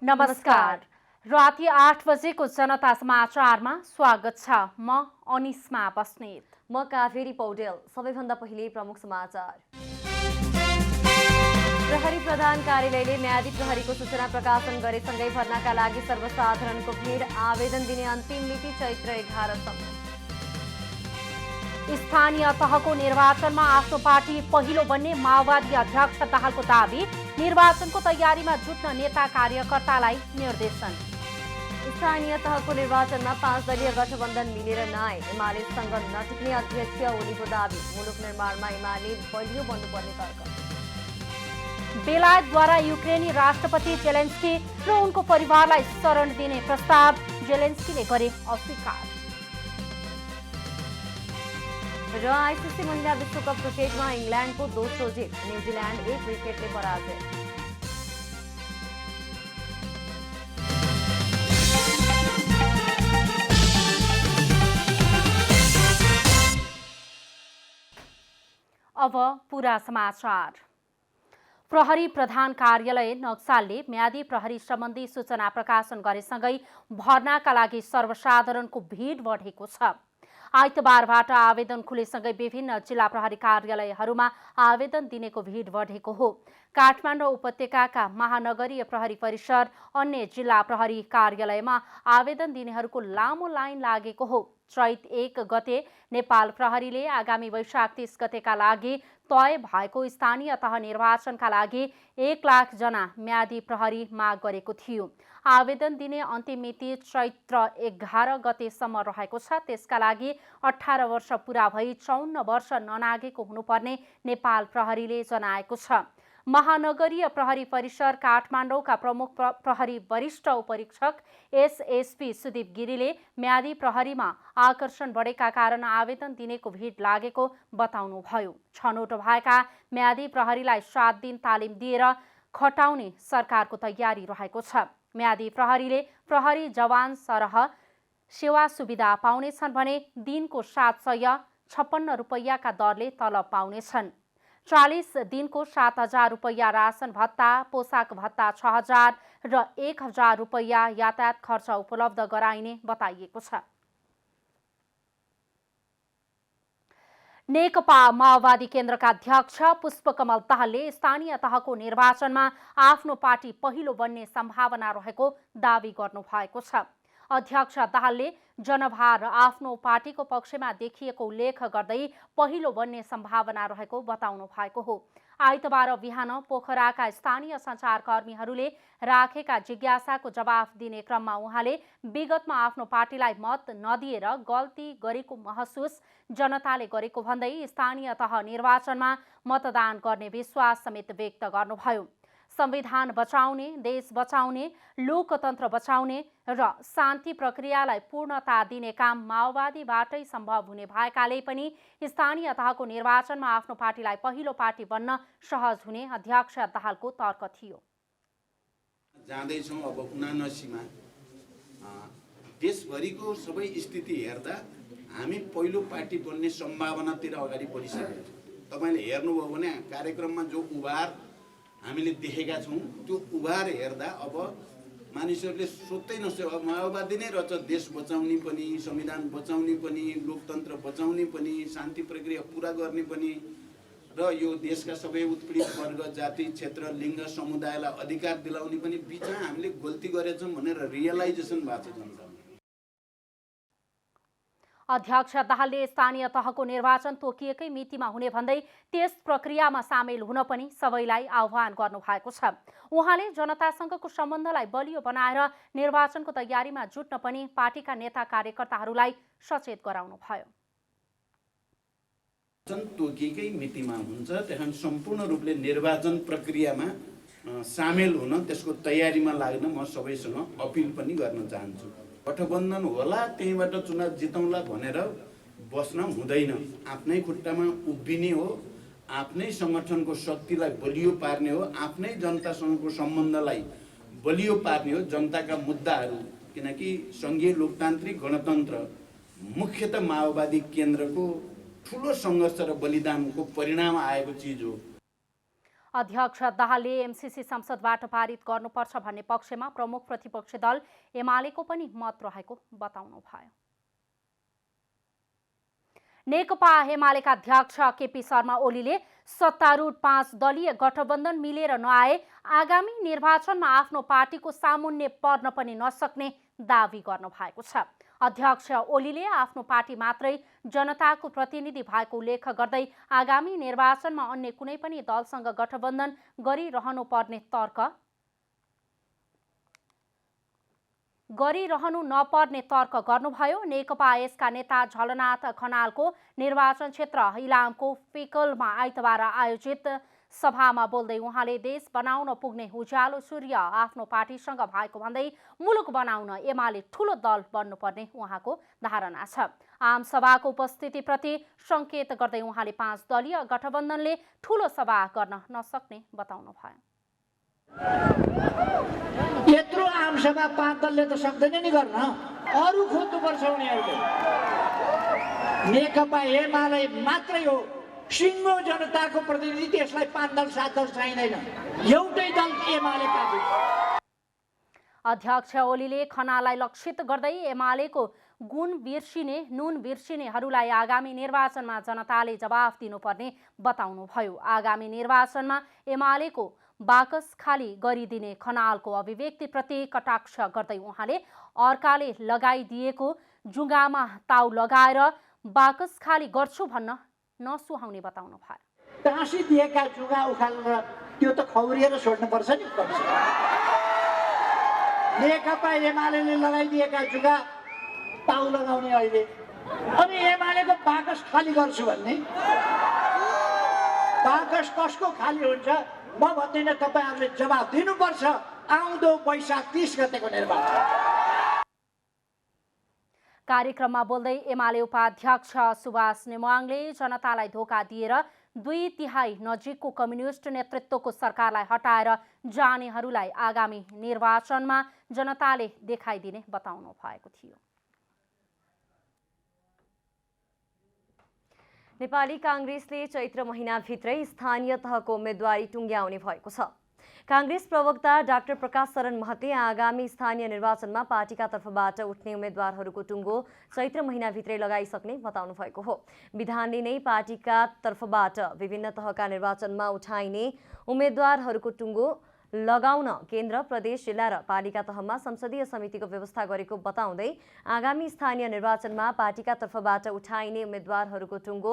नमस्कार। राति 8 बजेको जनता समाचारमा स्वागत छ। म अनिस्मा बस्नेत। म कावेरी पौडेल। सबैभन्दा पहिले प्रमुख समाचार। प्रहरी प्रधान कार्यालयले म्यादी प्रहरीको सूचना प्रकाशन गरेसँगै भर्नाका लागि सर्वसाधारणको भिड आवेदन दिने अन्तिम मिति चैत्र 11 सम्म। स्थानीय तहको निर्वाचनमा आफ्नो पार्टी पहिलो बन्ने माओवादी अध्यक्ष दाहालको दावी। निर्वाचनको तयारीमा जुट्न नेता कार्यकर्तालाई निर्देशन। स्थानीय तहको निर्वाचनमा 5 दलीय गठबन्धन मिलेर नआए एमालेसँग नटिक्ने अध्यक्ष ओलीको दावी। मुलुक निर्माणमा एमाले बलियो बन्नुपर्ने तर्क। बेलायतद्वारा युक्रेनी राष्ट्रपति जेलेन्स्की र उनको परिवारलाई शरण दिने प्रस्ताव जेलेन्स्कीले गरे अस्वीकार। र आइसिसी महिला विश्वकप क्रिकेटमा इङ्ल्यान्डको दोस्रो जित, न्युजिल्यान्ड 1 विकेटले पराजय। अब पूरा समाचार। प्रहरी प्रधान कार्यालय नक्सालले म्यादी प्रहरी सम्बन्धी सूचना प्रकाशन गरेसँगै भर्नाका लागि सर्वसाधारणको भिड बढेको छ। आइतबारबाट आवेदन खुलेसँगै विभिन्न जिल्ला प्रहरी कार्यालयहरूमा आवेदन दिनेको भिड बढेको हो। काठमाडौँ उपत्यकाका महानगरीय प्रहरी परिसर, अन्य जिल्ला प्रहरी कार्यालयमा आवेदन दिनेहरूको लामो लाइन लागेको हो। चैत 1 गते नेपाल प्रहरीले आगामी वैशाख 30 गतेका लागि तय भएको स्थानीय तह निर्वाचनका लागि 1 लाख जना म्यादी प्रहरी माग गरेको थियो। आवेदन दिने अन्तिम मिति चैत्र 11 गतेसम्म रहेको छ। त्यसका लागि 18 वर्ष पुरा भई 54 वर्ष ननागेको हुनुपर्ने नेपाल प्रहरीले जनाएको छ। महानगरीय प्रहरी परिसर काठमाडौँका प्रमुख प्रहरी वरिष्ठ उपरीक्षक एसएसपी सुदीप गिरीले म्यादी प्रहरीमा आकर्षण बढेका कारण आवेदन दिनेको भिड लागेको बताउनुभयो। छनौट भएका म्यादी प्रहरीलाई 7 दिन तालिम दिएर खटाउने सरकारको तयारी रहेको छ। म्यादी प्रहरीले प्रहरी जवान सरह सेवा सुविधा पाउनेछन् भने दिनको 756 रुपैयाँका दरले तलब पाउनेछन्। 40 दिनको 7,000 रुपैयाँ राशन भत्ता, पोसाक भत्ता 6,000 र 1,000 रुपैयाँ यातायात खर्च उपलब्ध गराइने बताइएको छ। नेकपा माओवादी केन्द्रका अध्यक्ष पुष्पकमल दाहालले स्थानीय तहको निर्वाचनमा आफ्नो पार्टी पहिलो बन्ने सम्भावना रहेको दावी गर्नुभएको छ। अध्यक्ष दाहालले जनभार आफ्नो पार्टीको पक्षमा देखिएको उल्लेख गर्दै पहिलो बन्ने सम्भावना रहेको बताउनु भएको हो। आइतबार बिहान पोखराका स्थानीय सञ्चारकर्मीहरूले राखेका जिज्ञासाको जवाफ दिने क्रममा उहाँले विगतमा आफ्नो पार्टीलाई मत नदिएर गल्ती गरेको महसुस जनताले गरेको भन्दै स्थानीय तह निर्वाचनमा मतदान गर्ने विश्वास समेत व्यक्त गर्नुभयो। संविधान बचाउने, देश बचाउने, लोकतन्त्र बचाउने र शान्ति प्रक्रियालाई पूर्णता दिने काम माओवादीबाटै सम्भव हुने भएकाले पनि स्थानीय तहको निर्वाचनमा आफ्नो पार्टीलाई पहिलो पार्टी बन्न सहज हुने अध्यक्ष दाहालको तर्क थियो। जाँदैछौँ अब 79 मा देशभरिको सबै स्थिति हेर्दा हामी पहिलो पार्टी बन्ने सम्भावनातिर अगाडि बढिसकेका छौँ। तपाईँले हेर्नुभयो भने कार्यक्रममा जो उभार हामीले देखेका छौँ त्यो उभार हेर्दा अब मानिसहरूले सोच्दै नसोचे अब माओवादी नै रहेछ देश बचाउने पनि, संविधान बचाउने पनि, लोकतन्त्र बचाउने पनि, शान्ति प्रक्रिया पुरा गर्ने पनि र यो देशका सबै उत्पीडित वर्ग, जाति, क्षेत्र, लिङ्ग, समुदायलाई अधिकार दिलाउने पनि बिचमा हामीले गल्ती गरेछौँ भनेर रियलाइजेसन भएको छ जनतामा। अध्यक्ष दाहालले स्थानीय तहको निर्वाचन तोकिएकै मितिमा हुने भन्दै त्यस प्रक्रियामा सामेल हुन पनि सबैलाई आह्वान गर्नुभएको छ। उहाँले जनतासँगको सम्बन्धलाई बलियो बनाएर निर्वाचनको तयारीमा जुट्न पनि पार्टीका नेता कार्यकर्ताहरूलाई सचेत गराउनुभयो। तोकिएकै मितिमा हुन्छ, त्यहाँ सम्पूर्ण रूपले निर्वाचन प्रक्रियामा सामेल हुन, त्यसको तयारीमा लाग्न म सबैसँग अपिल पनि गर्न चाहन्छु। गठबन्धन होला त्यहीबाट चुनाव जितौँला भनेर बस्न हुँदैन। आफ्नै खुट्टामा उभिने हो, आफ्नै सङ्गठनको शक्तिलाई बलियो पार्ने हो, आफ्नै जनतासँगको सम्बन्धलाई बलियो पार्ने हो। जनताका मुद्दाहरू, किनकि सङ्घीय लोकतान्त्रिक गणतन्त्र मुख्यतः माओवादी केन्द्रको ठुलो सङ्घर्ष र बलिदानको परिणाम आएको चिज हो। अध्यक्ष दाहालले एमसीसी संसदबाट पारित गर्नुपर्छ भन्ने पक्षमा प्रमुख प्रतिपक्षी दल एमालेको पनि मत रहेको बताउनुभयो। नेकपा एमालेका अध्यक्ष केपी शर्मा ओलीले सत्तारूढ 5 दलीय गठबन्धन मिलेर नआए आगामी निर्वाचनमा आफ्नो पार्टीको सामुन्ने पर्न पनि नसक्ने दावी गर्नु भएको छ। अध्यक्ष ओलीले आफ्नो पार्टी मात्रै जनताको प्रतिनिधि भएको उल्लेख गर्दै आगामी निर्वाचनमा अन्य कुनै पनि दलसँग गठबन्धन गरिरहनु नपर्ने तर्क गर्नुभयो। नेकपा यसका नेता झलनाथ खनालको निर्वाचन क्षेत्र इलामको फिकलमा आइतबार आयोजित सभामा बोल्दै उहाँले देश बनाउन पुग्ने उज्यालो सूर्य आफ्नो पार्टीसँग भएको भन्दै मुलुक बनाउन एमाले ठूलो दल बन्नुपर्ने उहाँको धारणा छ। आम सभाको उपस्थितिप्रति संकेत गर्दै उहाँले 5 दलीय गठबन्धनले ठूलो सभा गर्न नसक्ने बताउनुभयो। यत्रो आम सभा 5 दलले त सक्दैन नि गर्न, अरु खोज्नुपर्छ उनीहरूले। नेकपा एमाले मात्रै हो सिङ्गो जनताको प्रतिनिधि, त्यसलाई 5 दल 7 दल चाहिँदैन, एउटै दल एमाले पार्टी। अध्यक्ष ओलीले खनाललाई लक्षित गर्दै एमालेको नुन बिर्सिनेहरूलाई आगामी निर्वाचनमा जनताले जवाफ दिनुपर्ने बताउनुभयो। आगामी निर्वाचनमा एमालेको बाकस खाली गरिदिने खनालको अभिव्यक्तिप्रति कटाक्ष गर्दै उहाँले अर्काले लगाइदिएको जुङ्गामा ताउ लगाएर बाकस खाली गर्छु भन्न नसुहाउने बताउनु भयो। टाँसी दिएका जुगा उखालेर त्यो त खौरिएर छोड्नुपर्छ नि। नेकपा एमालेले लगाइदिएका जुगा ताउ लगाउने अहिले, अनि एमालेको बाकस खाली गर्छु भन्ने। बाकस कसको खाली हुन्छ म भन्दिनँ, तपाईँहरूले जवाब दिनुपर्छ आउँदो वैशाख 30 गतेको निर्वाचन। कार्यक्रममा बोल्दै एमाले उपाध्यक्ष सुभाष नेमाङले जनतालाई धोका दिएर 2/3 नजिकको कम्युनिस्ट नेतृत्वको सरकारलाई हटाएर जानेहरूलाई आगामी निर्वाचनमा जनताले देखाइदिने बताउनु भएको थियो। नेपाली कांग्रेसले चैत्र महिनाभित्रै स्थानीय तहको उम्मेदवारी टुङ्ग्याउने भएको छ। कांग्रेस प्रवक्ता डाक्टर प्रकाश शरण महतले आगामी स्थानीय निर्वाचनमा पार्टीका तर्फबाट उठ्ने उम्मेदवारहरूको टुङ्गो चैत्र महिनाभित्रै लगाइसक्ने बताउनु भएको हो। विधानले नै पार्टीका तर्फबाट विभिन्न तहका निर्वाचनमा उठाइने उम्मेदवारहरूको टुङ्गो लगाउन केन्द्र, प्रदेश, जिल्ला र पालिका तहमा संसदीय समितिको व्यवस्था गरेको बताउँदै आगामी स्थानीय निर्वाचनमा पार्टीका तर्फबाट उठाइने उम्मेदवारहरूको टुङ्गो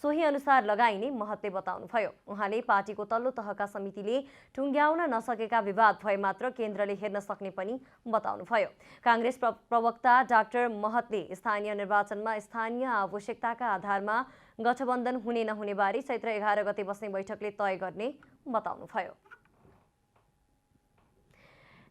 सोही अनुसार लगाइने महतले बताउनुभयो। उहाँले पार्टीको तल्लो तहका समितिले टुङ्ग्याउन नसकेका विवाद भए मात्र केन्द्रले हेर्न सक्ने पनि बताउनुभयो। कांग्रेस प्रवक्ता डाक्टर महतले स्थानीय निर्वाचनमा स्थानीय आवश्यकताका आधारमा गठबन्धन हुने नहुने बारे चैत्र 11 गते बस्ने बैठकले तय गर्ने बताउनुभयो।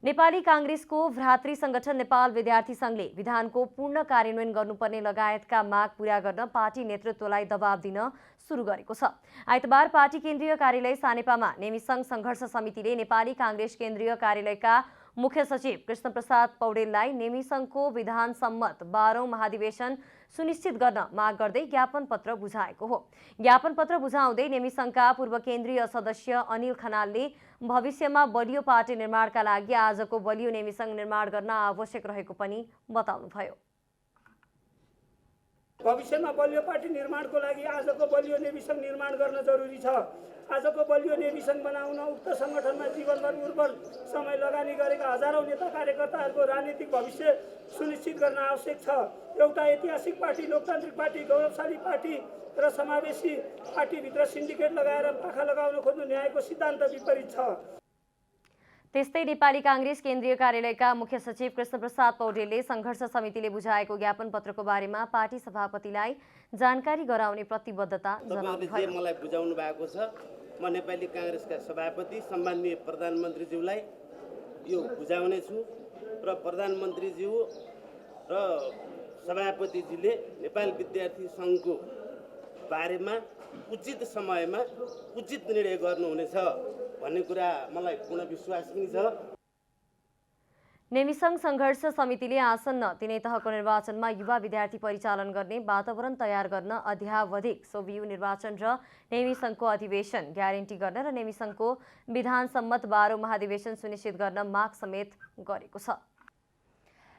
नेपाली कांग्रेसको भ्रातृ संगठन नेपाल विद्यार्थी संघले विधानको पूर्ण कार्यान्वयन गर्नुपर्ने लगायतका माग पूरा गर्न पार्टी नेतृत्वलाई दबाब दिन सुरु गरेको छ। आइतबार पार्टी केन्द्रीय कार्यालय सानेपामा नेमिसंघ संघर्ष समितिले नेपाली कांग्रेस केन्द्रीय कार्यालयका मुख्य सचिव कृष्ण प्रसाद पौडेललाई नेमिसंघको विधान सम्मत 12औं महाधिवेशन सुनिश्चित गर्न माग गर्दै ज्ञापन पत्र बुझाएको हो। ज्ञापन पत्र बुझाउँदै नेमिसंघका पूर्व केन्द्रीय सदस्य अनिल खनालले भविष्यमा बलियो पार्टी निर्माणका लागि आजको बलियो नेमिसंघ निर्माण गर्न आवश्यक रहेको पनि बताउनुभयो। भविष्यमा बलियो पार्टी निर्माणको लागि आजको बलियो नेमिसंघ निर्माण गर्न जरुरी छ। आजको बलियो नेमिसंघ बनाउन उक्त संगठनमा जीवनभर उर्वर समय लगानी गरेका हजारौं नेता कार्यकर्ताहरूको राजनीतिक भविष्य सुनिश्चित गर्न आवश्यक छ। एउटा ऐतिहासिक पार्टी, लोकतान्त्रिक पार्टी, गौरवशाली पार्टी र समावेशी पार्टीभित्र सिन्डिकेट लगाएर पाखा लगाउन खोज्नु न्यायको सिद्धान्त विपरीत छ। त्यस्तै नेपाली कांग्रेस केन्द्रीय कार्यालयका मुख्य सचिव कृष्ण प्रसाद पौडेलले संघर्ष समितिले बुझाएको ज्ञापन पत्रको बारेमा पार्टी सभापतिलाई जानकारी गराउने प्रतिबद्धता जनाउनुभयो। मलाई बुझाउनु भएको छ। म नेपाली कांग्रेसका सभापति सम्माननीय प्रधानमन्त्रीज्यूलाई यो बुझाउने छु र प्रधानमन्त्रीज्यू र सभापतिजीले नेपाल विद्यार्थी संघको बारेमा उचित समयमा उचित निर्णय गर्नुहुनेछ भन्ने कुरा मलाई पूर्ण विश्वास पनि छ। नेमिसङ सङ्घर्ष समितिले आसन्न तिनै तहको निर्वाचनमा युवा विद्यार्थी परिचालन गर्ने वातावरण तयार गर्न अध्यावधिक सोभियु निर्वाचन र नेमिसङको अधिवेशन ग्यारेन्टी गर्न र नेमिसङको विधान सम्मत 12औं महाधिवेशन सुनिश्चित गर्न माग समेत गरेको छ।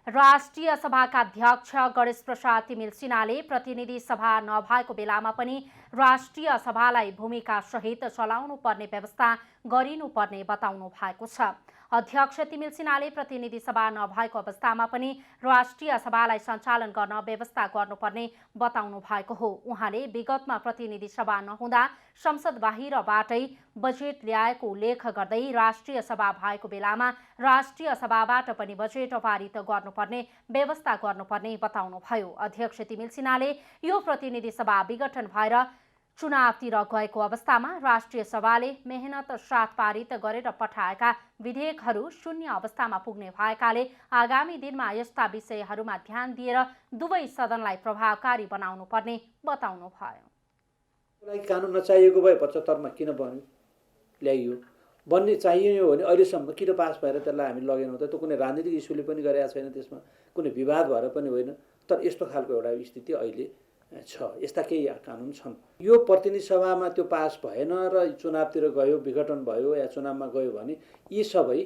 राष्ट्रिय सभाका अध्यक्ष गणेश प्रसाद तिमिल सिन्हाले प्रतिनिधि सभा नभएको बेलामा पनि राष्ट्रिय सभालाई भूमिका सहित चलाउनु पर्ने व्यवस्था गरिनुपर्ने बताउनु भएको छ। अध्यक्ष तिमिल सिन्हाले प्रतिनिधि सभा नभएको अवस्थामा पनि राष्ट्रिय सभालाई सञ्चालन गर्न व्यवस्था गर्नुपर्ने बताउनु भएको हो। उहाँले विगतमा प्रतिनिधि सभा नहुँदा संसद बाहिरबाटै बजेट ल्याएको उल्लेख गर्दै राष्ट्रिय सभा भएको बेलामा राष्ट्रिय सभाबाट पनि बजेट पारित गर्नुपर्ने व्यवस्था गर्नुपर्ने बताउनुभयो। अध्यक्ष तिमिल सिन्हाले यो प्रतिनिधि सभा विघटन भएर चुनावतिर गएको अवस्थामा राष्ट्रिय सभाले मेहनत साथ पारित गरेर पठाएका विधेयकहरू शून्य अवस्थामा पुग्ने भएकाले आगामी दिनमा यस्ता विषयहरूमा ध्यान दिएर दुवै सदनलाई प्रभावकारी बनाउनु पर्ने बताउनुभयो। कानुन नचाहिएको भए 75 मा किन बन्यो ल्याइयो बन्ने चाहियो भने अहिलेसम्म किन पास भएर त्यसलाई हामी लगेनौँ त? त्यो कुनै राजनीतिक इस्युले पनि गरेका छैन, त्यसमा कुनै विवाद भएर पनि होइन। तर यस्तो खालको एउटा स्थिति अहिले छ, यस्ता केही कानुन छन्। यो प्रतिनिधि सभामा त्यो पास भएन र चुनावतिर गयो, विघटन भयो या चुनावमा गयो भने यी सबै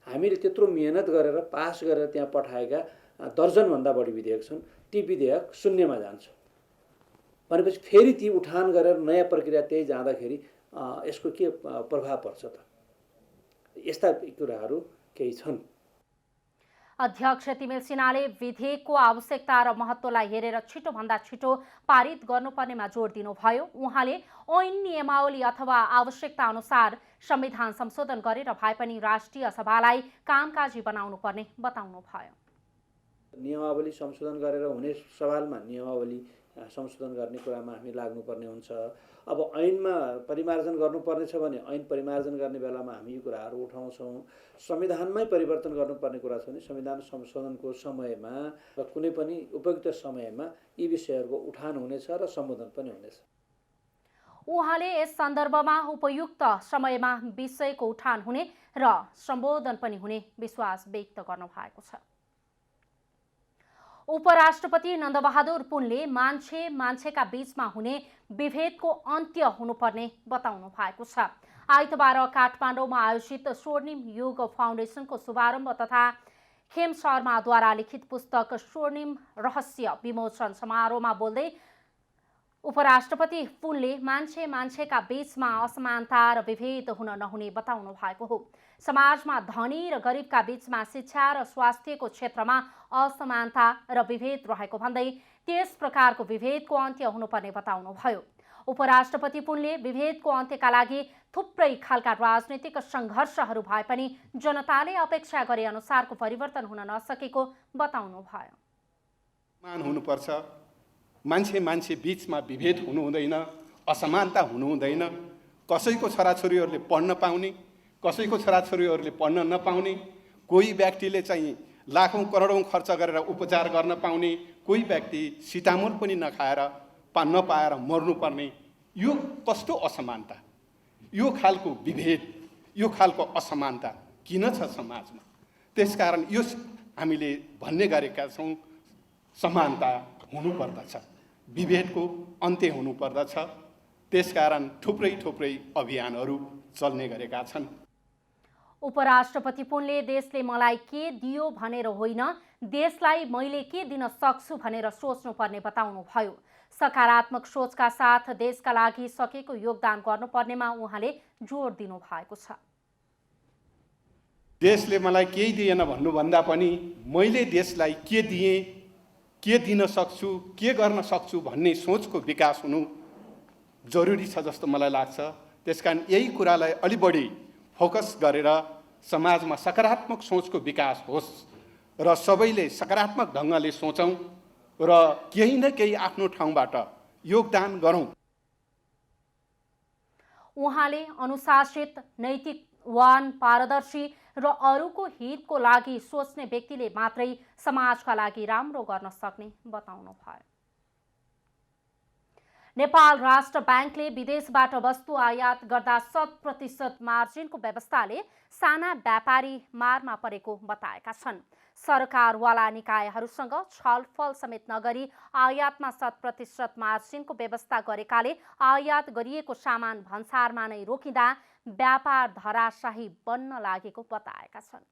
हामीले त्यत्रो मेहनत गरेर पास गरेर त्यहाँ पठाएका दर्जनभन्दा बढी विधेयक छन्, ती विधेयक शून्यमा जान्छ भनेपछि फेरि ती उठान गरेर नयाँ प्रक्रिया त्यही जाँदाखेरि यसको के प्रभाव पर्छ त? यस्ता कुराहरू केही छन्। अध्यक्ष तिमिल सिन्हाले विधेयकको आवश्यकता र महत्त्वलाई हेरेर छिटोभन्दा छिटो पारित गर्नुपर्नेमा जोड दिनुभयो। उहाँले ऐन नियमावली अथवा आवश्यकता अनुसार संविधान संशोधन गरेर भए पनि राष्ट्रिय सभालाई कामकाजी बनाउनु पर्ने बताउनुभयो। नियमावली संशोधन गरेर हुने सवालमा नियमावली संशोधन गर्ने कुरामा हामी लाग्नुपर्ने हुन्छ। अब ऐनमा परिमार्जन गर्नुपर्नेछ भने ऐन परिमार्जन गर्ने बेलामा हामी यो कुराहरू उठाउँछौँ। संविधानमै परिवर्तन गर्नुपर्ने कुरा छ भने संविधान संशोधनको समयमा र कुनै पनि उपयुक्त समयमा यी विषयहरूको उठान हुनेछ र सम्बोधन पनि हुनेछ। उहाँले यस सन्दर्भमा उपयुक्त समयमा विषयको उठान हुने र सम्बोधन पनि हुने विश्वास व्यक्त गर्नुभएको छ। उपराष्ट्रपति नन्दबहादुर पुनले मान्छेका बीचमा हुने विभेदको अन्त्य हुनुपर्ने बताउनु भएको छ। आइतबार काठमाडौँमा आयोजित स्वर्णिम युग फाउन्डेसनको शुभारम्भ तथा खेम शर्माद्वारा लिखित पुस्तक स्वर्णिम रहस्य विमोचन समारोहमा बोल्दै उपराष्ट्रपति पुनले मान्छेका बीचमा असमानता र विभेद हुन नहुने बताउनु भएको हो। समाजमा धनी र गरिबका बीचमा शिक्षा र स्वास्थ्यको क्षेत्रमा असमानता र विभेद रहेको भन्दै त्यस प्रकारको विभेदको अन्त्य हुनुपर्ने बताउनुभयो। उपराष्ट्रपति पुनले विभेदको अन्त्यका लागि थुप्रै खालका राजनीतिक सङ्घर्षहरू भए पनि जनताले अपेक्षा गरे अनुसारको परिवर्तन हुन नसकेको बताउनुभयो। मान हुनुपर्छ, मान्छे बीचमा विभेद हुनु हुँदैन, असमानता हुनु हुँदैन। कसैको छोराछोरीहरूले पढ्न पाउने, कसैको छोराछोरीहरूले पढ्न नपाउने, कोही व्यक्तिले चाहिँ लाखौँ करोडौँ खर्च गरेर उपचार गर्न पाउने, कोही व्यक्ति सिटामोल पनि नपाएर मर्नुपर्ने। यो कस्तो असमानता, यो खालको विभेद, यो खालको असमानता किन छ समाजमा? त्यसकारण यो हामीले भन्ने गरेका छौँ, समानता हुनुपर्दछ, विभेदको अन्त्य हुनुपर्दछ। त्यसकारण थुप्रै अभियानहरू चल्ने गरेका छन्। उपराष्ट्रपति पुनले देशले मलाई के दियो भनेर होइन, देशलाई मैले के दिन सक्छु भनेर सोच्नुपर्ने बताउनुभयो। सकारात्मक सोचका साथ देशका लागि सकेको योगदान गर्नुपर्नेमा उहाँले जोड दिनु भएको छ। देशले मलाई केही दिएन भन्नुभन्दा पनि मैले देशलाई के दिएँ, के दिन सक्छु, के गर्न सक्छु भन्ने सोचको विकास हुनु जरुरी छ जस्तो मलाई लाग्छ। त्यसकारण यही कुरालाई अलि बढी फोकस गरेर समाजमा सकारात्मक सोचको विकास होस् र सबैले सकारात्मक ढङ्गले सोचौँ र केही न केही आफ्नो ठाउँबाट योगदान गरौँ। उहाँले अनुशासित, नैतिकवान, पारदर्शी र अरूको हितको लागि सोच्ने व्यक्तिले मात्रै समाजका लागि राम्रो गर्न सक्ने बताउनुभयो। नेपाल राष्ट्र ब्याङ्कले विदेशबाट वस्तु आयात गर्दा 100% मार्जिनको व्यवस्थाले साना व्यापारी मारमा परेको बताएका छन्। सरकारवाला निकायहरूसँग छलफल समेत नगरी आयातमा 100% मार्जिनको व्यवस्था गरेकाले आयात गरिएको सामान भन्सारमा नै रोकिँदा व्यापार धराशाही बन्न लागेको बताएका छन्।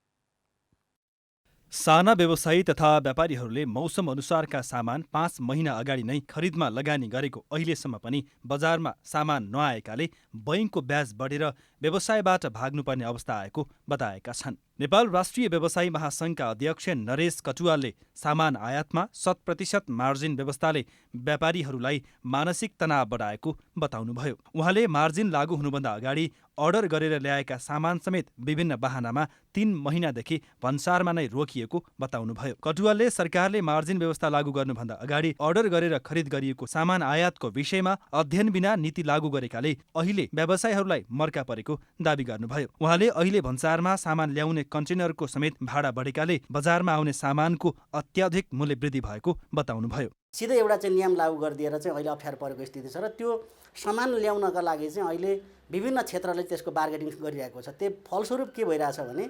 साना व्यवसायी तथा व्यापारीहरूले मौसम अनुसारका सामान 5 महिना अगाडि नै खरिदमा लगानी गरेको अहिलेसम्म पनि बजारमा सामान नआएकाले बैङ्कको ब्याज बढेर व्यवसायबाट भाग्नुपर्ने अवस्था आएको बताएका छन्। नेपाल राष्ट्रिय व्यवसायी महासङ्घका अध्यक्ष नरेश कटुवालले सामान आयातमा 100% मार्जिन व्यवस्थाले व्यापारीहरूलाई मानसिक तनाव बढाएको बताउनुभयो। उहाँले मार्जिन लागू हुनुभन्दा अगाडि अर्डर गरेर ल्याएका सामान समेत विभिन्न वाहनामा 3 महिनादेखि भन्सारमा नै रोकिएको बताउनुभयो। कटुवालले सरकारले मार्जिन व्यवस्था लागू गर्नुभन्दा अगाडि अर्डर गरेर खरिद गरिएको सामान आयातको विषयमा अध्ययन बिना नीति लागू गरेकाले अहिले व्यवसायीहरूलाई मर्का परेको दावी गर्नुभयो। उहाँले अहिले भन्सारमा सामान ल्याउने कन्टेनरको समेत भाडा बढेकाले बजारमा आउने सामानको अत्याधिक मूल्य वृद्धि भएको बताउनुभयो। सिधै एउटा चाहिँ नियम लागू गरिदिएर चाहिँ अहिले अप्ठ्यारो परेको स्थिति छ र त्यो सामान ल्याउनका लागि चाहिँ अहिले विभिन्न क्षेत्रले त्यसको बार्गेनिङ गरिरहेको छ। त्यो फलस्वरूप के भइरहेछ भने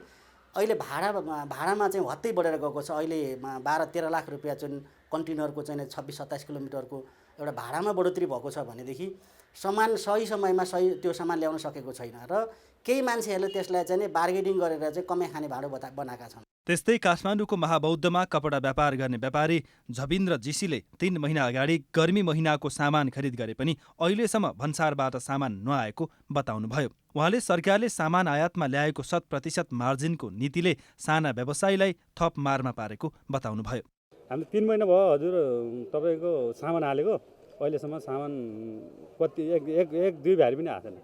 अहिले भाडामा चाहिँ हत्तै बढेर गएको छ। अहिले 12-13 लाख रुपियाँ चाहिँ कन्टेनरको चाहिँ 26-27 किलोमिटरको एउटा भाडामा बढोत्तरी भएको छ भनेदेखि सामान सही समयमा त्यो सामान ल्याउन सकेको छैन र केही मान्छेहरूले त्यसलाई चाहिँ बार्गेनिङ गरेर चाहिँ कमाइ खाने भाडो बनाएका छन्। त्यस्तै काठमाडौँको महाबौद्धमा कपडा व्यापार गर्ने व्यापारी झबिन्द्र जीसीले 3 महिना अगाडि गर्मी महिनाको सामान खरिद गरे पनि अहिलेसम्म भन्सारबाट सामान नआएको बताउनुभयो। उहाँले सरकारले सामान आयातमा ल्याएको 100% मार्जिनको नीतिले साना व्यवसायीलाई थप मारमा पारेको बताउनुभयो। हामी 3 महिना भयो हजुर तपाईँको सामान हालेको, अहिलेसम्म सामान कति एक दुई भ्यारी पनि आएको छैन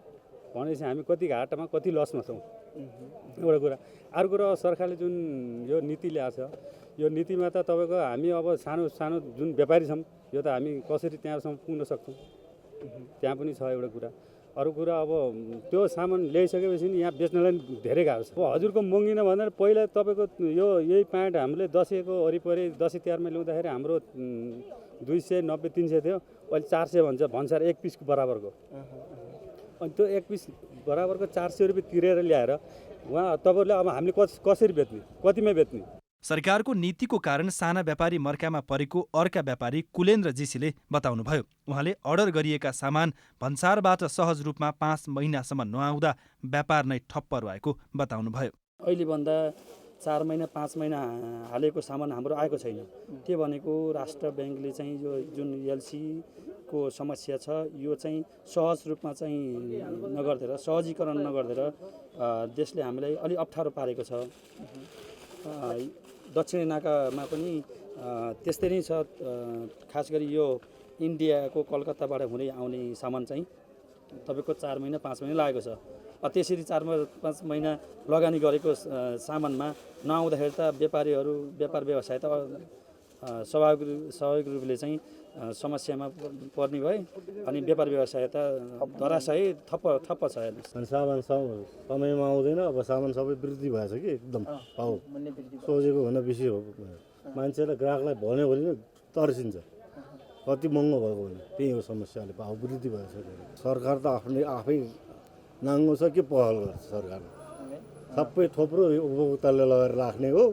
भनेपछि हामी कति घाटामा कति लसमा छौँ एउटा कुरा। अर्को कुरा सरकारले जुन यो नीति ल्याएको छ यो नीतिमा त तपाईँको हामी अब सानो सानो जुन व्यापारी छौँ यो त हामी कसरी त्यहाँसम्म पुग्न सक्छौँ त्यहाँ पनि छ एउटा कुरा। अरू कुरा अब त्यो सामान ल्याइसकेपछि नि यहाँ बेच्नलाई धेरै गाह्रो छ। अब हजुरको महँगिन भनेर पहिला तपाईँको यही प्यान्ट हामीले दसैँको वरिपरि दसैँ तिहारमा ल्याउँदाखेरि हाम्रो 290-300 थियो, अहिले 400 भन्छ भन्सार एक पिसको बराबरको। अनि त्यो एक पिस बराबरको 400 रुपियाँ तिरेर ल्याएर उहाँ तपाईँहरूले अब हामीले कसरी बेच्ने, कतिमा बेच्ने। सरकारको नीतिको कारण साना व्यापारी मर्कामा परेको अर्का व्यापारी कुलेन्द्र जीसीले बताउनुभयो। उहाँले अर्डर गरिएका सामान भन्सारबाट सहज रूपमा 5 महिनासम्म नआउँदा व्यापार नै ठप्प रहेको बताउनुभयो। अहिलेभन्दा 4 महिना 5 महिना हालेको सामान हाम्रो आएको छैन। के भनेको राष्ट्र ब्याङ्कले चाहिँ यो जुन एलसीको समस्या छ यो चाहिँ सहज रूपमा चाहिँ नगर्देर सहजीकरण नगर्देर देशले हामीलाई अलि अप्ठ्यारो पारेको छ। दक्षिणी नाकामा पनि त्यस्तै नै छ। खास गरी यो इन्डियाको कलकत्ताबाट हुँदै आउने सामान चाहिँ तपाईँको 4 महिना 5 महिना लागेको छ। त्यसरी 4-5 महिना लगानी गरेको सामानमा नआउँदाखेरि त व्यापार व्यवसाय त स्वाभाविक रूपले चाहिँ समस्यामा पर्ने भए अनि व्यापार व्यवसाय त धराशायी ठप्प छ। सामान समयमा आउँदैन। अब सामान सबै वृद्धि भएछ कि एकदम भाउ सोचेको भन्दा बेसी हो। मान्छेलाई ग्राहकलाई भन्यो भने तर्सिन्छ कति महँगो भएको भने त्यही हो समस्याले भाउ वृद्धि भएछ। सरकार त आफै नाङ्गो छ के पहल गर्छ सरकारले सबै थोप्रो उपभोक्ताले लगाएर राख्ने हो।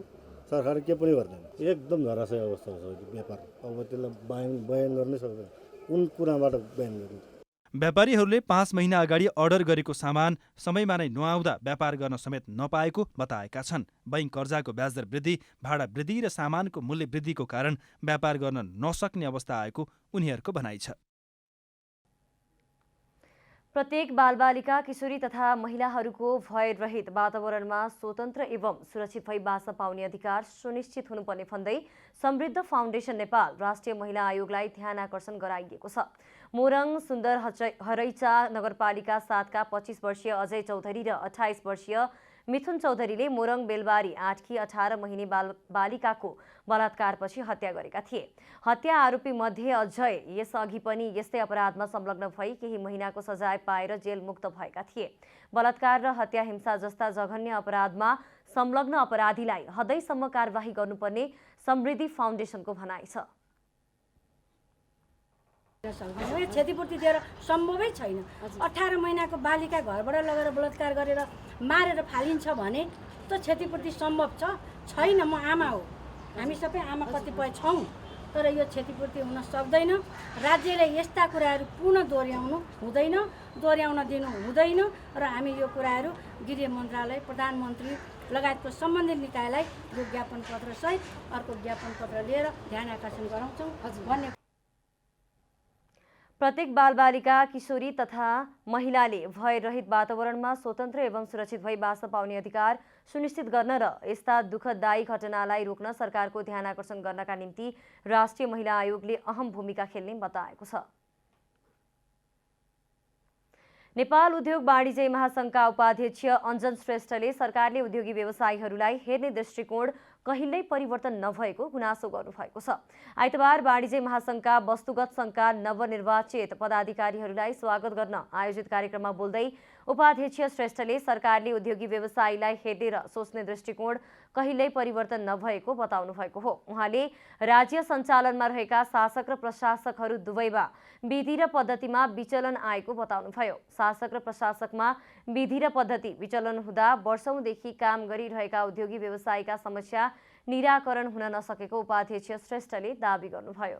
सरकार के पनि गर्दैन। एकदम धराशय अवस्था छ व्यापार। अब त्यसलाई बयान गर्नै सक्दैन कुन कुराबाट बयान गर्ने। व्यापारीहरूले 5 महिना अगाडि अर्डर गरेको सामान समयमा नै नआउँदा व्यापार गर्न समेत नपाएको बताएका छन्। बैंक कर्जाको ब्याजदर वृद्धि, भाडा वृद्धि र सामानको मूल्य वृद्धिको कारण व्यापार गर्न नसक्ने अवस्था आएको उनीहरूको भनाइ छ। प्रत्येक बालबालिका किशोरी तथा महिलाहरूको भयरहित वातावरणमा स्वतन्त्र एवं सुरक्षित भई बाँच्न पाउने अधिकार सुनिश्चित हुनुपर्ने भन्दै समृद्ध फाउन्डेसन नेपाल राष्ट्रिय महिला आयोगलाई ध्यान आकर्षण गराइएको छ। मोरङ सुन्दर हरैचा नगरपालिका 7 का 25 वर्षीय अजय चौधरी र 28 वर्षीय मिथुन चौधरीले मोरङ बेलबारी 8 की 18 महिने बालिकाको बलात्कारपछि हत्या गरेका थिए। हत्या आरोपी मध्ये अजय यसअघि पनि यस्तै अपराधमा संलग्न भई केही महिनाको सजाय पाएर जेल मुक्त भएका थिए। बलात्कार र हत्या हिंसा जस्ता जघन्य अपराधमा संलग्न अपराधीलाई हदैसम्म कारबाही गर्नुपर्ने समृद्धि फाउन्डेसनको भनाइ छ। यो क्षतिपूर्ति दिएर सम्भवै छैन। 18 महिनाको बालिका घरबाट लगेर बलात्कार गरेर मारेर फालिन्छ भने त्यो क्षतिपूर्ति सम्भव छैन। म आमा हो, हामी सबै आमा कतिपय छौँ, तर यो क्षतिपूर्ति हुन सक्दैन। राज्यले यस्ता कुराहरू पुनः दोहोऱ्याउन दिनु हुँदैन र हामी यो कुराहरू गृह मन्त्रालय, प्रधानमन्त्री लगायतको सम्बन्धित निकायलाई यो ज्ञापन पत्र सहित अर्को ज्ञापन पत्र लिएर ध्यान आकर्षण गराउँछौँ भन्ने। प्रत्येक बालबालिका, किशोरी तथा महिलाले भयरहित वातावरणमा स्वतन्त्र एवं सुरक्षित भई बाँच्न पाउने अधिकार सुनिश्चित गर्न र यस्ता दुःखदायी घटनालाई रोक्न सरकारको ध्यान आकर्षण गर्नका निम्ति राष्ट्रिय महिला आयोगले अहम भूमिका खेल्ने बताएको छ। नेपाल उद्योग वाणिज्य महासंघका उपाध्यक्ष अञ्जन श्रेष्ठले सरकारले उद्योगी व्यवसायीहरूलाई हेर्ने दृष्टिकोण कहिल्यै परिवर्तन नभएको गुनासो गर्नुभएको छ। आइतबार वाणिज्य महासंघका वस्तुगत संघका नवनिर्वाचित पदाधिकारीहरूलाई स्वागत गर्न आयोजित कार्यक्रममा बोल्दै उपाध्यक्ष श्रेष्ठले सरकारले उद्योगी व्यवसायीलाई हेर्ने र सोच्ने दृष्टिकोण कहिल्यै परिवर्तन नभएको बताउनु भएको हो। उहाँले राज्य सञ्चालनमा रहेका शासक र प्रशासकहरू दुवैमा विधि र पद्धतिमा विचलन आएको बताउनुभयो। शासक र प्रशासकमा विधि र पद्धति विचलन हुँदा वर्षौंदेखि काम गरिरहेका उद्योगी व्यवसायीका समस्या निराकरण हुन नसकेको उपाध्यक्ष श्रेष्ठले दाबी गर्नुभयो।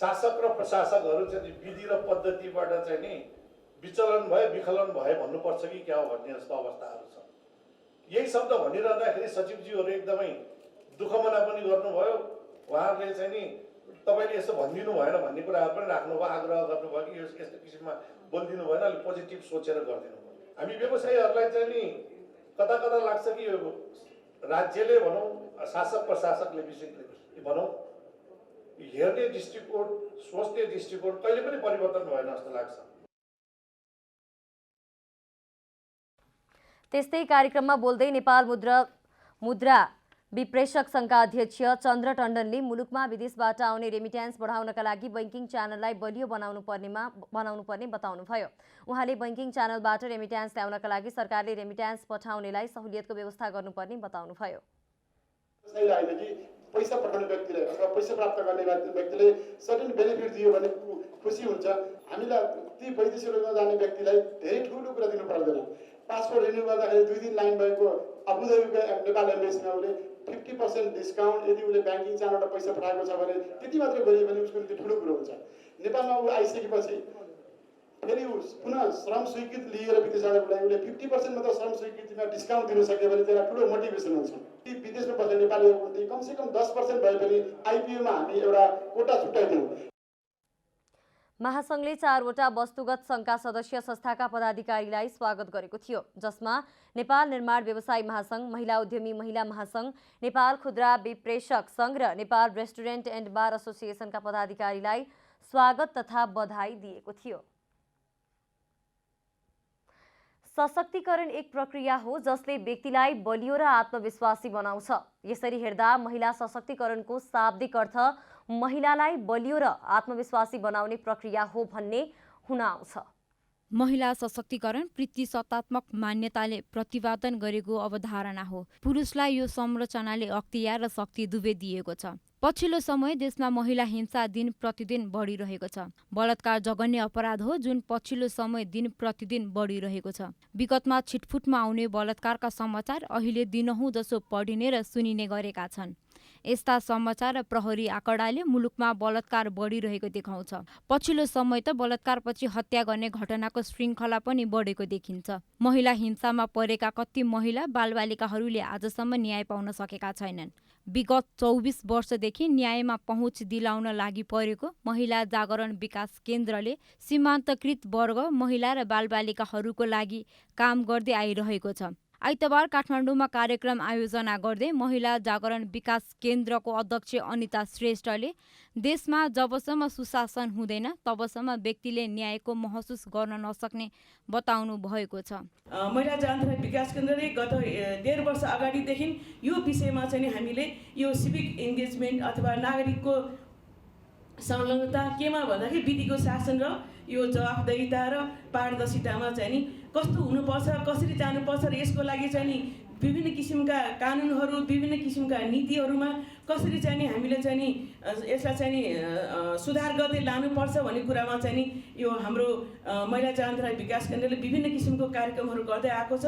शासक र प्रशासकहरू चाहिँ विधि र पद्धतिबाट चाहिँ नि विचलन भए विखलन भए भन्नुपर्छ कि क्या हो भन्ने जस्तो अवस्थाहरू छ। यही शब्द भनिरहँदाखेरि सचिवज्यूहरू एकदमै दुःख मना पनि गर्नुभयो। उहाँहरूले चाहिँ नि तपाईँले यसो भनिदिनु भएन भन्ने कुराहरू पनि राख्नुभयो, आग्रह गर्नुभयो कि यस्तो किसिममा बोलिदिनु भएन, अलिक पोजिटिभ सोचेर गरिदिनु भयो। हामी व्यवसायीहरूलाई चाहिँ नि कता कता लाग्छ कि राज्यले भनौँ, शासक प्रशासकले विशेष भनौँ, हेर्ने दृष्टिकोण, सोच्ने दृष्टिकोण कहिले पनि परिवर्तन भएन जस्तो लाग्छ। त्यस्तै कार्यक्रममा बोल्दै नेपाल मुद्रा विप्रेषक संघका अध्यक्ष चन्द्र टण्डनले मुलुकमा विदेशबाट आउने रेमिट्यान्स बढाउनका लागि बैंकिङ च्यानललाई बलियो बनाउनु पर्ने बताउनुभयो। उहाँले बैंकिङ च्यानलबाट रेमिट्यान्स ल्याउनका लागि सरकारले रेमिट्यान्स पठाउनेलाई सहुलियतको व्यवस्था गर्नुपर्ने बताउनुभयो। पैसा पठाउने व्यक्तिले अथवा पैसा प्राप्त गर्ने व्यक्तिले सर्टेन बेनिफिट दियो भने खुसी हुन्छ। हामीलाई ती वैदेशिकमा जाने व्यक्तिलाई धेरै ठुलो कुरा दिनु पर्दैन। पासपोर्ट रिन्यू गर्दाखेरि 2 दिन लाइन भएको अबुधाबीको नेपाल एम्बेसीमा उसले 50% डिस्काउन्ट यदि उसले ब्याङ्किङ च्यानलबाट पैसा पठाएको छ भने त्यति मात्रै गरियो भने उसको निम्ति ठुलो कुरो हुन्छ। नेपालमा ऊ आइसकेपछि फेरि पुनः श्रम स्वीकृति लिएर विदेश जानको लागि उसले 50% मात्र श्रम स्वीकृतिमा डिस्काउन्ट दिन सक्यो भने त्यसलाई ठुलो मोटिभेसन हुन्छ। ती विदेशमा बस्ने नेपालीहरूको निम्ति कमसेकम 10% भए पनि आइपिओमा हामी एउटा कोटा छुट्याइदिउँ। महासंघले 4 वटा वस्तुगत संघका सदस्य संस्थाका पदाधिकारीलाई स्वागत गरेको थियो, जसमा नेपाल निर्माण व्यवसायी महासंघ, महिला उद्यमी महिला महासंघ, नेपाल खुद्रा विप्रेषक संघ र नेपाल रेस्टुरेन्ट एन्ड बार एसोसिएसनका पदाधिकारीलाई स्वागत तथा बधाई दिएको थियो। सशक्तिकरण एक प्रक्रिया हो जसले व्यक्तिलाई बलियो र आत्मविश्वासी बनाउँछ। यसरी हेर्दा महिला सशक्तिकरणको शाब्दिक अर्थ महिलालाई बलियो र आत्मविश्वासी बनाउने प्रक्रिया हो भन्ने हुन आउँछ। महिला सशक्तिकरण प्रतिशतात्मक मान्यताले प्रतिपादन गरेको अवधारणा हो। पुरुषलाई यो संरचनाले अख्तियार र शक्ति दुवै दिएको छ। पछिल्लो समय देशमा महिला हिंसा दिन प्रतिदिन बढिरहेको छ। बलात्कार जघन्य अपराध हो जुन पछिल्लो समय दिन प्रतिदिन बढिरहेको छ। विगतमा छिटफुटमा आउने बलात्कारका समाचार अहिले दिनहुँ जसो पढिने र सुनिने गरेका छन्। यस्ता समाचार र प्रहरी आँकडाले मुलुकमा बलात्कार बढिरहेको देखाउँछ। पछिल्लो समय त बलात्कारपछि हत्या गर्ने घटनाको श्रृङ्खला पनि बढेको देखिन्छ। महिला हिंसामा परेका कति महिला बालबालिकाहरूले आजसम्म न्याय पाउन सकेका छैनन्। विगत 24 वर्षदेखि न्यायमा पहुँच दिलाउन लागि परेको महिला जागरण विकास केन्द्रले सीमान्तकृत वर्ग महिला र बालबालिकाहरूको लागि काम गर्दै आइरहेको छ। आइतबार काठमाडौँमा कार्यक्रम आयोजना गर्दै महिला जागरण विकास केन्द्रको अध्यक्ष अनिता श्रेष्ठले देशमा जबसम्म सुशासन हुँदैन तबसम्म व्यक्तिले न्यायको महसुस गर्न नसक्ने बताउनु भएको छ। महिला जागरण विकास केन्द्रले गत 1.5 वर्ष अगाडिदेखि यो विषयमा चाहिँ हामीले यो सिभिक इन्गेजमेन्ट अथवा नागरिकको संलग्नता केमा भन्दाखेरि विधिको शासन र यो जवाफदेहिता र पारदर्शितामा चाहिँ नि कस्तो हुनुपर्छ, कसरी जानुपर्छ र यसको लागि चाहिँ नि विभिन्न किसिमका कानुनहरू विभिन्न किसिमका नीतिहरूमा कसरी चाहिँ नि हामीले चाहिँ नि यसलाई चाहिँ नि सुधार गर्दै लानुपर्छ भन्ने कुरामा चाहिँ नि यो हाम्रो महिला जागरूकता विकास केन्द्रले विभिन्न किसिमको कार्यक्रमहरू गर्दै आएको छ।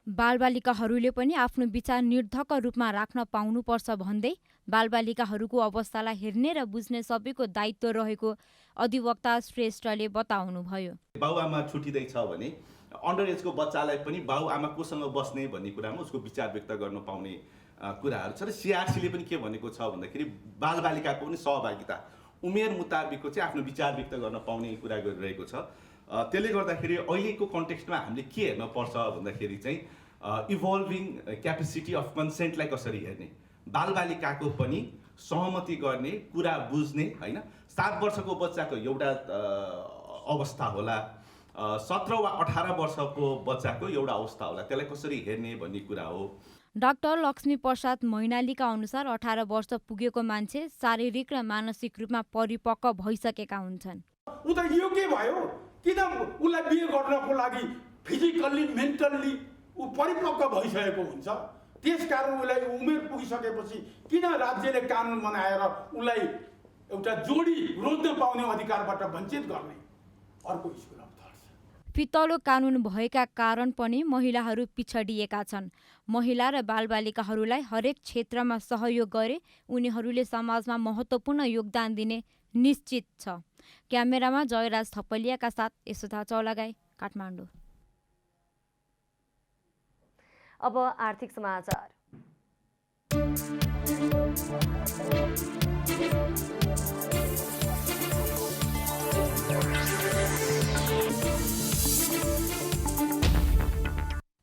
बालबालिकाहरूले पनि आफ्नो विचार निर्धक्क रूपमा राख्न पाउनुपर्छ भन्दै बालबालिकाहरूको अवस्थालाई हेर्ने र बुझ्ने सबैको दायित्व रहेको अधिवक्ता श्रेष्ठले बताउनुभयो। बाबुआमा छुटिँदैछ भने अन्डर एजको बच्चालाई पनि बाबुआमा कोसँग बस्ने भन्ने कुरामा उसको विचार व्यक्त गर्न पाउने कुराहरू छ। र सिआरसीले पनि के भनेको छ भन्दाखेरि बालबालिकाको पनि सहभागिता उमेर मुताबिकको चाहिँ आफ्नो विचार व्यक्त गर्न पाउने कुरा गरिरहेको छ। त्यसले गर्दाखेरि अहिलेको कन्टेक्स्टमा हामीले के हेर्न पर्छ भन्दाखेरि चाहिँ इभल्भिङ क्यापेसिटी अफ कन्सेन्टलाई कसरी हेर्ने, बालबालिकाको पनि सहमति गर्ने, कुरा बुझ्ने, होइन 7 वर्षको बच्चाको एउटा अवस्था होला, 17 वा 18 वर्षको बच्चाको एउटा अवस्था होला, त्यसलाई कसरी हेर्ने भन्ने कुरा हो। डाक्टर लक्ष्मी प्रसाद मैनालीका अनुसार 18 वर्ष पुगेको मान्छे शारीरिक र मानसिक रूपमा परिपक्व भइसकेका हुन्छन्। उ त यो के भयो, किन उसलाई बिहे गर्नको लागि फिजिकल्ली मेन्टल्ली ऊ परिपक्व भइसकेको हुन्छ, त्यसकारण उसलाई उमेर पुगिसकेपछि किन राज्यले कानुन बनाएर उसलाई एउटा जोडी रोज्न पाउने अधिकारबाट वञ्चित गर्ने अर्को स्कुल अफ थट्स। फितलो कानुन भएका कारण पनि महिलाहरू पिछडिएका छन्। महिला र बालबालिकाहरूलाई हरेक क्षेत्रमा सहयोग गरे उनीहरूले समाजमा महत्त्वपूर्ण योगदान दिने निश्चित छ। क्यामेरामा जयराज थपलियाका साथ यशोदा चौलागाई, काठमाडौँ। अब आर्थिक समाचार।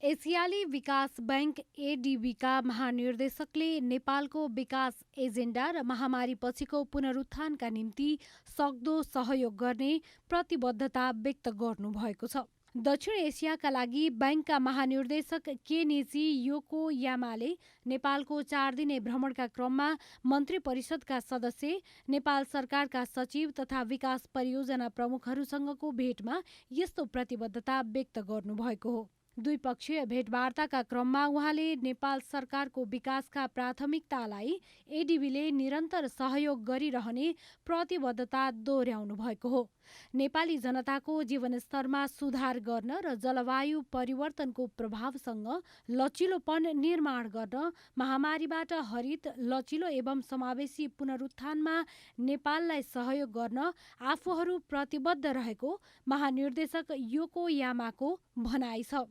एसियाली विकास बैंक एडीबीका महानिर्देशकले नेपालको विकास एजेन्डा र महामारी पछिको पुनरुत्थानका निम्ति सक्दो सहयोग गर्ने प्रतिबद्धता व्यक्त गर्नुभएको छ। दक्षिण एसियाका लागि बैंकका महानिर्देशक केनिची योकोयामाले नेपालको 4 दिने भ्रमणका क्रममा मन्त्री परिषदका सदस्य, नेपाल सरकारका सचिव तथा विकास परियोजना प्रमुखहरूसँगको भेटमा यस्तो प्रतिबद्धता व्यक्त गर्नुभएको हो। द्विपक्षीय भेटवार्ताका क्रममा उहाँले नेपाल सरकारको विकासका प्राथमिकतालाई एडीबीले निरन्तर सहयोग गरिरहने प्रतिबद्धता दोहोर्याउनु भएको हो। नेपाली जनताको जीवनस्तरमा सुधार गर्न र जलवायु परिवर्तनको प्रभावसँग लचिलोपन निर्माण गर्न, महामारीबाट हरित, लचिलो एवं समावेशी पुनरुत्थानमा नेपाललाई सहयोग गर्न आफूहरू प्रतिबद्ध रहेको महानिर्देशक योकोयामाको भनाइ छ।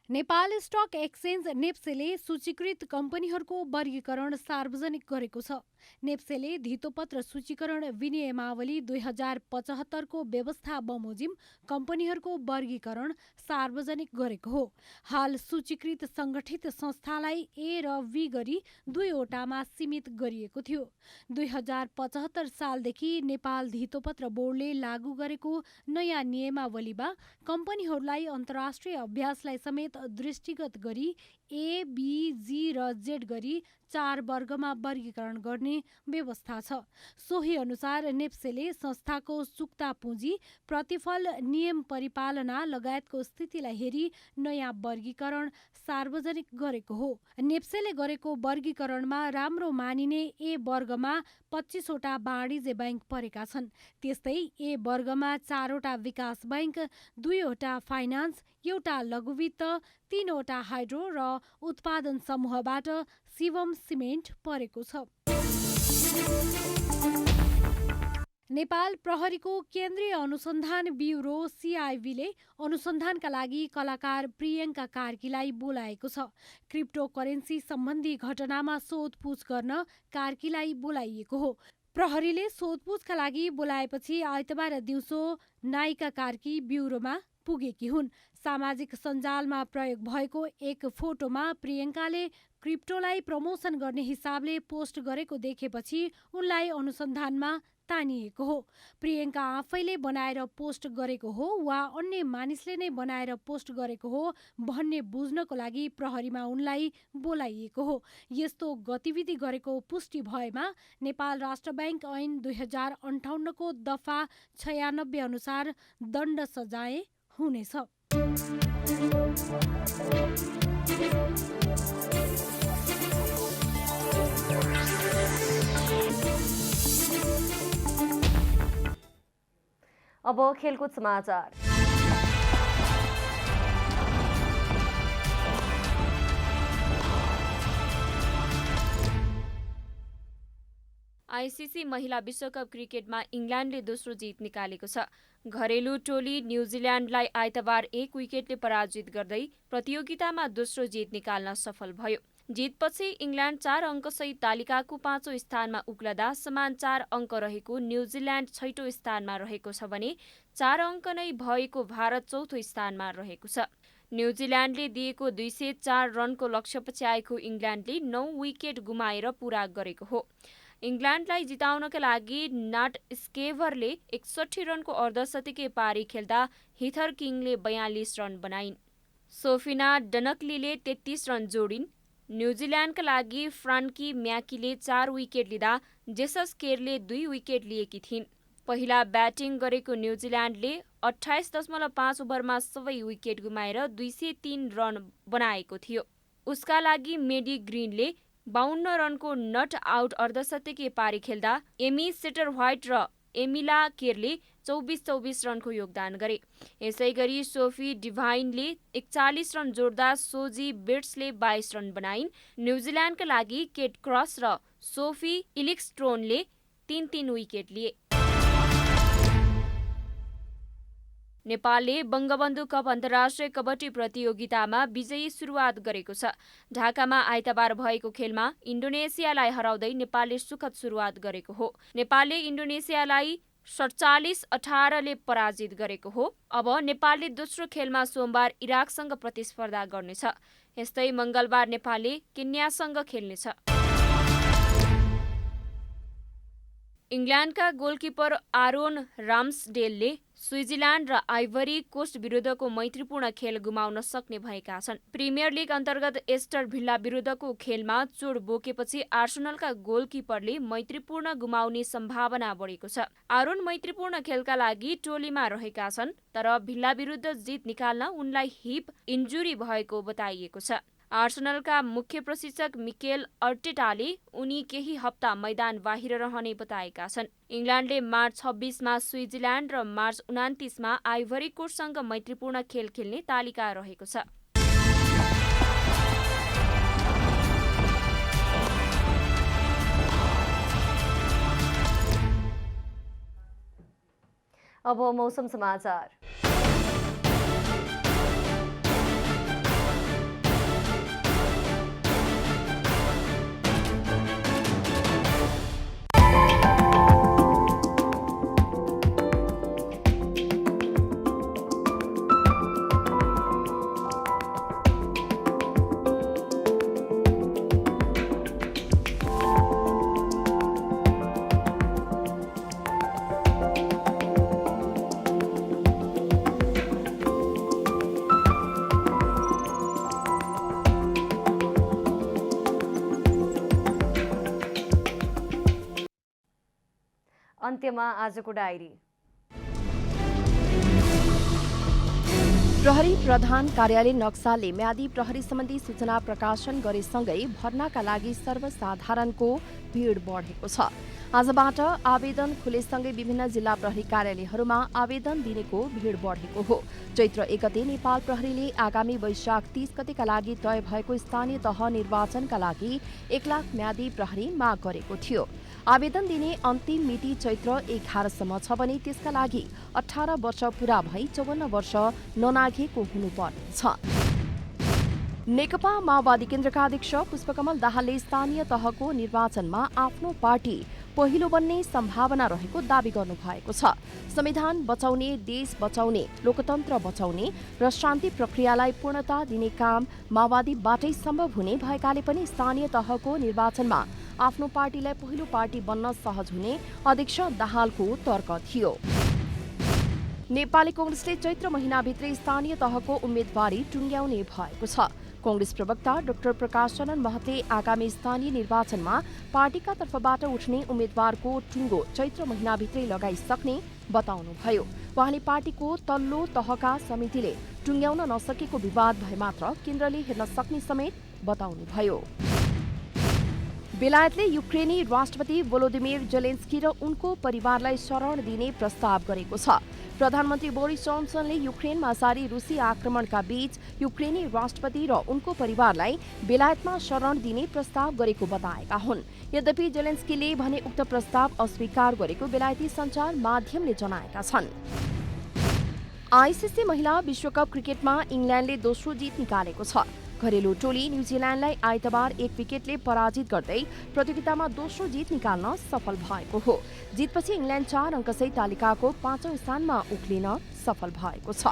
नेपाल स्टक एक्सचेन्ज नेप्सेले सूचीकृत कम्पनीहरूको वर्गीकरण सार्वजनिक गरेको छ। नेप्सेले धितोपत्र सूचीकरण विनियमावली 2075 को व्यवस्था बमोजिम कम्पनीहरूको वर्गीकरण सार्वजनिक गरेको हो। हाल सूचीकृत संगठित संस्थालाई ए र बी गरी 2 वटामा सीमित गरिएको थियो। 2075 सालदेखि नेपाल धितोपत्र बोर्डले लागू गरेको नयाँ नियमावलीमा कम्पनीहरूलाई अन्तर्राष्ट्रिय अभ्यासलाई समेत दृष्टिगत गरी ए, बी, जी र जेड गरी 4 वर्गमा वर्गीकरण गर्ने व्यवस्था छ। सोही अनुसार नेप्सेले संस्थाको सुक्ता पुँजी, प्रतिफल, नियम परिपालना लगायतको स्थितिलाई हेरी नयाँ वर्गीकरण सार्वजनिक गरेको हो। नेप्सेले गरेको वर्गीकरणमा राम्रो मानिने ए वर्गमा 25 वटा वाणिज्य बैंक परेका छन्। त्यस्तै ए वर्गमा 4 वटा विकास बैंक, 2 वटा फाइनान्स, 1 वटा लघुवित्त, 3 वटा हाइड्रो र उत्पादन समूहबाट शिवम सिमेन्ट परेको छ। नेपाल प्रहरीको केन्द्रीय अनुसन्धान ब्युरो सीआईबीले अनुसन्धानका लागि कलाकार प्रियङ्का कार्कीलाई बोलाएको छ। क्रिप्टो करेन्सी सम्बन्धी घटनामा सोधपुछ गर्न कार्कीलाई बोलाइएको हो। प्रहरीले सोधपुछका लागि बोलाएपछि आइतबार दिउँसो नायिका कार्की ब्युरोमा पुगेकी हुन्। सामाजिक सञ्जालमा प्रयोग भएको एक फोटोमा प्रियङ्काले क्रिप्टोलाई प्रमोसन गर्ने हिसाबले पोस्ट गरेको देखेपछि उनलाई अनुसन्धानमा तानिएको हो। प्रियङ्का आफैले बनाएर पोस्ट गरेको हो वा अन्य मानिसले नै बनाएर पोस्ट गरेको हो भन्ने बुझ्नको लागि प्रहरीमा उनलाई बोलाइएको हो। यस्तो गतिविधि गरेको पुष्टि भएमा नेपाल राष्ट्र ब्याङ्क ऐन 2058 को दफा 96 अनुसार दण्ड सजाय हुनेछ। अब खेलकुद समाचार। आइसिसी महिला विश्वकप क्रिकेटमा इङ्ल्यान्डले दोस्रो जित निकालेको छ। घरेलु टोली न्युजिल्यान्डलाई आइतबार 1 विकेटले पराजित गर्दै प्रतियोगितामा दोस्रो जित निकाल्न सफल भयो। जितपछि इङ्ल्यान्ड 4 अङ्कसहित तालिकाको 5औं स्थानमा उक्लदा समान 4 अङ्क रहेको न्युजिल्यान्ड 6औं स्थानमा रहेको छ भने 4 अङ्क नै भएको भारत 4थो स्थानमा रहेको छ। न्युजिल्यान्डले दिएको 204 रनको लक्ष्यपछि आएको इङ्ल्यान्डले 9 विकेट गुमाएर पूरा गरेको हो। इङ्ल्यान्डलाई जिताउनका लागि नाट स्केभरले 61 रनको अर्धशतकीय पारी खेल्दा हिथर किङले 42 रन बनाइन्। सोफिना डनकलीले 33 रन जोडिन्। न्युजिल्यान्डका लागि फ्रान्की म्याकीले 4 विकेट लिँदा जेसस केरले 2 विकेट लिएकी थिइन्। पहिला ब्याटिङ गरेको न्युजिल्यान्डले 28.5 ओभरमा सबै विकेट गुमाएर 203 रन बनाएको थियो। उसका लागि मेडी ग्रिनले 52 रनको नट आउट अर्धशतकीय पारी खेल्दा एमी सेटरह्वाइट र एमिला केरले 24-24 रनको योगदान गरे। यसैगरी सोफी डिभाइनले 41 रन जोड्दा सोजी बिट्सले 22 रन बनाइन्। न्युजिल्यान्डका लागि केट क्रस र सोफी इलिक्सट्रोनले 3-3 विकेट लिए। नेपालले बङ्गबन्धु कप अन्तर्राष्ट्रिय कबड्डी प्रतियोगितामा विजयी सुरुवात गरेको छ। ढाकामा आइतबार भएको खेलमा इन्डोनेसियालाई हराउँदै नेपालले सुखद सुरुवात गरेको हो। नेपालले इन्डोनेसियालाई 47-18 ले पराजित गरेको हो। अब नेपालले दोस्रो खेलमा सोमबार इराकसँग प्रतिस्पर्धा गर्नेछ। यस्तै मङ्गलबार नेपालले केन्यासँग खेल्नेछ। इङ्ल्यान्डका गोलकिपर आरोन राम्सडेलले स्विजरल्यान्ड र आइभरी कोस्ट विरुद्धको मैत्रीपूर्ण खेल गुमाउन सक्ने भएका छन्। प्रिमियर लिग अन्तर्गत एस्टर भिल्ला विरुद्धको खेलमा चोट बोकेपछि आर्सेनलका गोलकिपरले मैत्रीपूर्ण गुमाउने सम्भावना बढेको छ। आरोन मैत्रीपूर्ण खेलका लागि टोलीमा रहेका छन्, तर भिल्ला विरुद्ध जित निकाल्न उनलाई हिप इन्जुरी भएको बताइएको छ। आर्सेनलका मुख्य प्रशिक्षक मिकेल अर्टेटाले उनी केही हप्ता मैदान बाहिर रहने बताएका छन्। इङ्ल्यान्डले मार्च 26 मा स्विजरल्यान्ड र मार्च 29 मा आइभरी कोस्टसँग मैत्रीपूर्ण खेल खेल्ने तालिका रहेको छ। अब मौसम समाचार। अन्त्यमा आजको डायरी। प्रहरी प्रधान कार्यालय नक्साले म्यादी प्रहरी सम्बन्धी सूचना प्रकाशन गरेसँगै भर्नाका लागि सर्वसाधारणको भिड बढेको छ। आजबाट आवेदन खुलेसँगै विभिन्न जिल्ला प्रहरी कार्यालयहरूमा आवेदन दिनेको भिड बढेको हो। चैत्र 1 गते नेपाल प्रहरीले आगामी वैशाख 30 गतेका लागि तय भएको स्थानीय तह निर्वाचनका लागि 1 लाख म्यादी प्रहरी माग गरेको थियो। आवेदन दिने अन्तिम मिति चैत्र 11 सम्म छ भने त्यसका लागि 18 वर्ष पूरा भई 54 वर्ष ननाघेको हुनुपर्नेछ। नेकपा माओवादी केन्द्रका अध्यक्ष पुष्पकमल दाहालले स्थानीय तहको निर्वाचनमा आफ्नो पार्टी पहिलो बन्ने सम्भावना रहेको दावी गर्नुभएको छ। संविधान बचाउने, देश बचाउने, लोकतन्त्र बचाउने र शान्ति प्रक्रियालाई पूर्णता दिने काम माओवादीबाटै सम्भव हुने भएकाले पनि स्थानीय तहको निर्वाचनमा आफ्नो पार्टीलाई पहिलो पार्टी बन्न सहज हुने अध्यक्ष दाहालको तर्क थियो। नेपाली कांग्रेसले चैत्र महिनाभित्रै स्थानीय तहको उम्मेदवारी टुङ्ग्याउने भएको छ। कांग्रेस प्रवक्ता डाक्टर प्रकाश चरण महतले आगामी स्थानीय निर्वाचनमा पार्टीका तर्फबाट उठ्ने उम्मेदवारको टुङ्गो चैत्र महिनाभित्रै लगाइसक्ने बताउनुभयो। उहाँले पार्टीको तल्लो तहका समितिले टुङ्ग्याउन नसकेको विवाद भए मात्र केन्द्रले हेर्न सक्ने समेत बताउनुभयो। बेलायतले युक्रेनी राष्ट्रपति भोलोदिमिर जेलेन्स्की र उनको परिवारलाई शरण दिने प्रस्ताव गरेको छ। प्रधानमन्त्री बोरिस जोन्सनले युक्रेनमा सारी रुसी आक्रमणका बीच युक्रेनी राष्ट्रपति र उनको परिवारलाई बेलायतमा शरण दिने प्रस्ताव गरेको बताएका हुन्। यद्यपि जेलेन्स्कीले भने उक्त प्रस्ताव अस्वीकार गरेको बेलायती सञ्चार माध्यमले जनाएका छन्। आइसिसी महिला विश्वकप क्रिकेटमा इङ्ल्यान्डले दोस्रो जित निकालेको छ। घरेलु टोली न्युजिल्यान्डलाई आइतबार 1 विकेटले पराजित गर्दै प्रतियोगितामा दोस्रो जित निकाल्न सफल भएको हो। जितपछि इङ्ल्यान्ड 4 अङ्कसहित तालिकाको 5औं स्थानमा उक्लिन सफल भएको छ।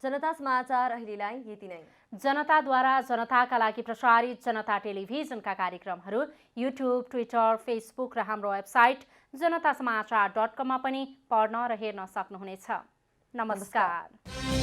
जनता समाचार अहिलेलाई यति नै। जनताद्वारा जनताका लागि प्रसारित जनता टेलिभिजनका कार्यक्रमहरू युट्युब, ट्विटर, फेसबुक र हाम्रो वेबसाइट जनतासमाचार.com मा पनि पढ्न र हेर्न सक्नुहुनेछ। नमस्कार।